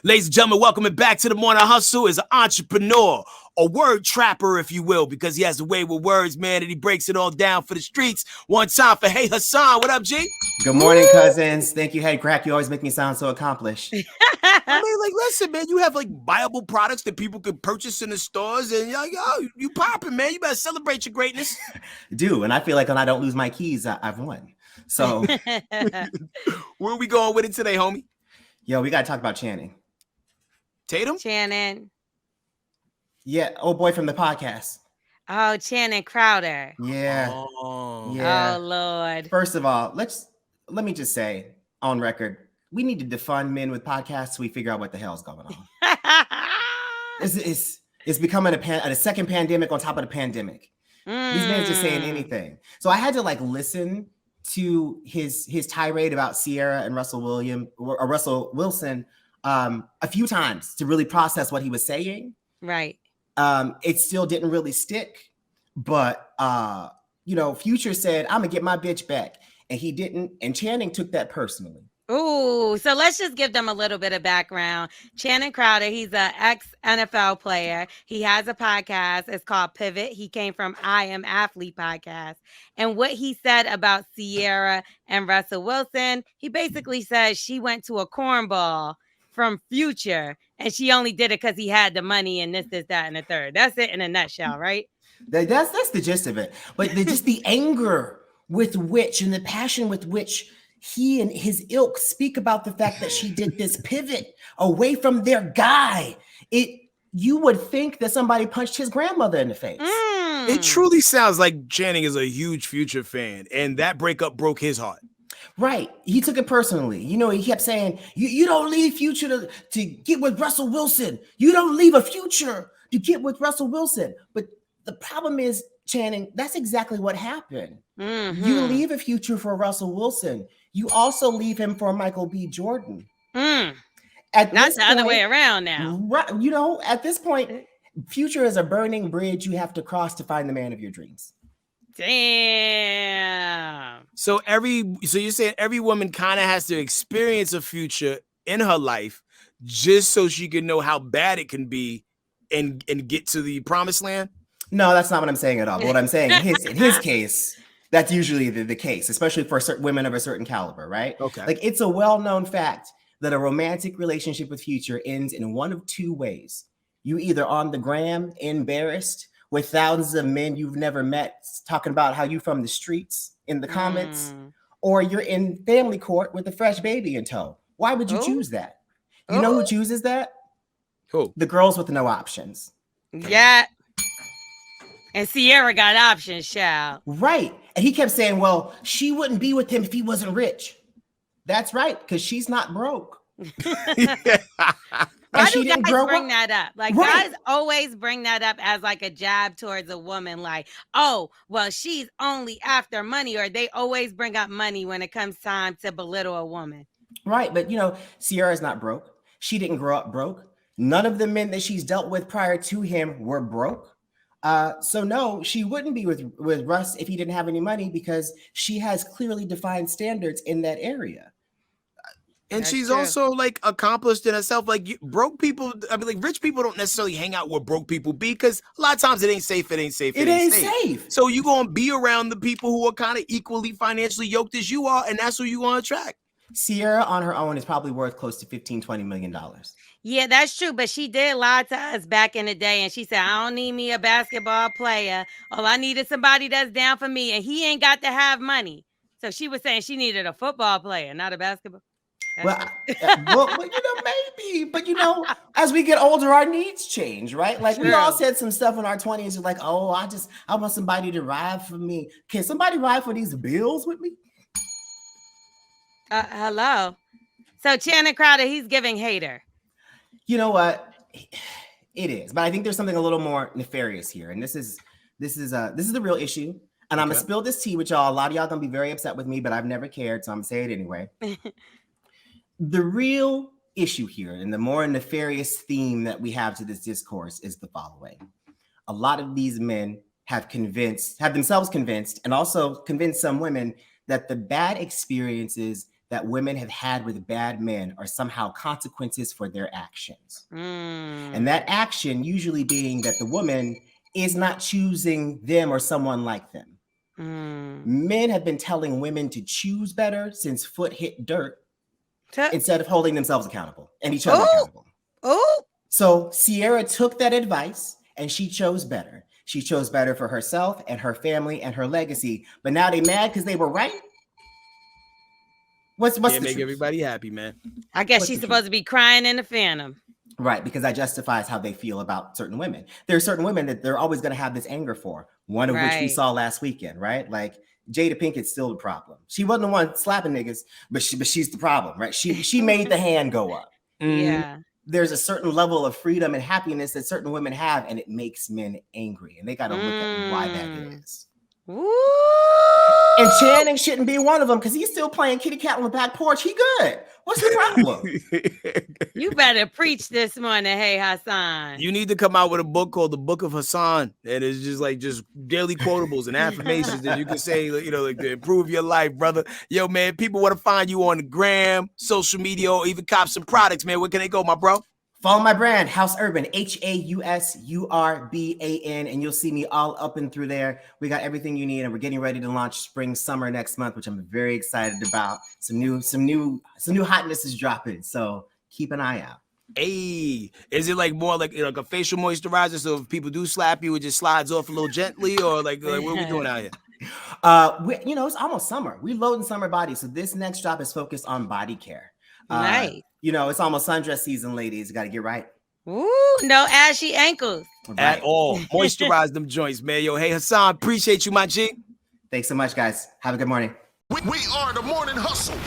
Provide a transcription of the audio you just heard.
Ladies and gentlemen, welcome back to the Morning Hustle. Is an entrepreneur, a word trapper, if you will, because he has a way with words, man, and he breaks it all down for the streets. One time for Hey Hassan. What up, G? Good morning, cousins. Thank you, Head Crack. You always make me sound so accomplished. Listen, man, you have viable products that people could purchase in the stores, and you popping, man. You better celebrate your greatness. Do, and I feel like when I don't lose my keys, I've won. So, where are we going with it today, homie? Yo, we got to talk about Channing. Tatum? Channing. Yeah, old boy from the podcast. Oh, Channing Crowder. Yeah. Oh, Lord. First of all, let me just say on record, we need to defund men with podcasts so we figure out what the hell's going on. It's becoming a second pandemic on top of the pandemic. These men are just saying anything. So I had to listen to his tirade about Sierra and Russell Wilson a few times to really process what he was saying. Right. It still didn't really stick, but Future said, I'm gonna get my bitch back, and he didn't, and Channing took that personally. Ooh, so let's just give them a little bit of background. Channing Crowder, he's an ex-NFL player. He has a podcast. It's called Pivot. He came from I Am Athlete podcast. And what he said about Sierra and Russell Wilson, he basically said she went to a cornball from Future, and she only did it because he had the money and this, that, and the third. That's it in a nutshell, right? That's the gist of it. But just the anger with which and the passion with which he and his ilk speak about the fact that she did this pivot away from their guy. You would think that somebody punched his grandmother in the face. It truly sounds like Channing is a huge Future fan, and that breakup broke his heart. Right. He took it personally. He kept saying, you don't leave Future to get with Russell Wilson. You don't leave a Future to get with Russell Wilson. But the problem is, Channing, that's exactly what happened. Mm-hmm. You leave a Future for Russell Wilson. You also leave him for Michael B. Jordan. Not the other way around now. Right. At this point, Future is a burning bridge you have to cross to find the man of your dreams. Damn. So you're saying every woman kind of has to experience a Future in her life just so she can know how bad it can be and get to the promised land? No, that's not what I'm saying at all. But what I'm saying in his case, that's usually the case, especially for certain women of a certain caliber, right? Okay. It's a well-known fact that a romantic relationship with Future ends in one of two ways. You either on the gram, embarrassed, with thousands of men you've never met talking about how you from the streets in the comments, or you're in family court with a fresh baby in tow. Why would you choose that? You know who chooses that? Who? The girls with no options. Yeah. And Sierra got options, child. Right. And he kept saying, well, she wouldn't be with him if he wasn't rich. That's right, because she's not broke. Why do guys bring that up? Guys always bring that up as a jab towards a woman. Oh, well, she's only after money, or they always bring up money when it comes time to belittle a woman. Right. But, Sierra's not broke. She didn't grow up broke. None of the men that she's dealt with prior to him were broke. So no, she wouldn't be with Russ if he didn't have any money, because she has clearly defined standards in that area. And that's she's also accomplished in herself. Broke people, rich people don't necessarily hang out where broke people be, because a lot of times it ain't safe. It ain't safe. So you're going to be around the people who are kind of equally financially yoked as you are, and that's who you want to attract. Sierra on her own is probably worth close to $15-20 million. Yeah, that's true. But she did lie to us back in the day. And she said, I don't need me a basketball player. All I need is somebody that's down for me. And he ain't got to have money. So she was saying she needed a football player, not a basketball. Well, maybe. But, as we get older, our needs change, right? We all said some stuff in our 20s. I want somebody to ride for me. Can somebody ride for these bills with me? Hello. So Channing Crowder, he's giving hater. You know what? It is, but I think there's something a little more nefarious here, and this is the real issue. And I'm gonna spill this tea with y'all. A lot of y'all gonna be very upset with me, but I've never cared, so I'm gonna say it anyway. The real issue here, and the more nefarious theme that we have to this discourse, is the following: a lot of these men have themselves convinced, and also convinced some women that the bad experiences that women have had with bad men are somehow consequences for their actions. And that action usually being that the woman is not choosing them or someone like them. Men have been telling women to choose better since foot hit dirt instead of holding themselves accountable and each other accountable. So Sierra took that advice and she chose better. She chose better for herself and her family and her legacy. But now they mad because they were right? What's Can't the make truth? everybody happy, man. I guess she's supposed to be crying in the phantom. Right, because that justifies how they feel about certain women. There are certain women that they're always going to have this anger for, one of which we saw last weekend, right? Like Jada Pinkett's still the problem. She wasn't the one slapping niggas, but she's the problem, right? She made the hand go up. Yeah. There's a certain level of freedom and happiness that certain women have, and it makes men angry, and they got to look at why that is. Woo! And Channing shouldn't be one of them because he's still playing kitty cat on the back porch. He good. What's the problem? You better preach this morning, hey Hassan. You need to come out with a book called The Book of Hassan, and it's just daily quotables and affirmations that you can say, like to improve your life, brother. Yo, man, people want to find you on the gram, social media, or even cop some products, man. Where can they go, my bro? Follow my brand, House Urban, HAUSURBAN, and you'll see me all up and through there. We got everything you need, and we're getting ready to launch spring, summer next month, which I'm very excited about. Some new hotness is dropping, so keep an eye out. Hey, is it more like a facial moisturizer? So if people do slap you, it just slides off a little gently, or what are we doing out here? It's almost summer. We loading summer body, so this next drop is focused on body care. Nice. It's almost sundress season, ladies. Got to get right. Ooh, no ashy ankles. Right. At all. Moisturize them joints, man. Yo, hey, Hassan, appreciate you, my G. Thanks so much, guys. Have a good morning. We are the Morning Hustle.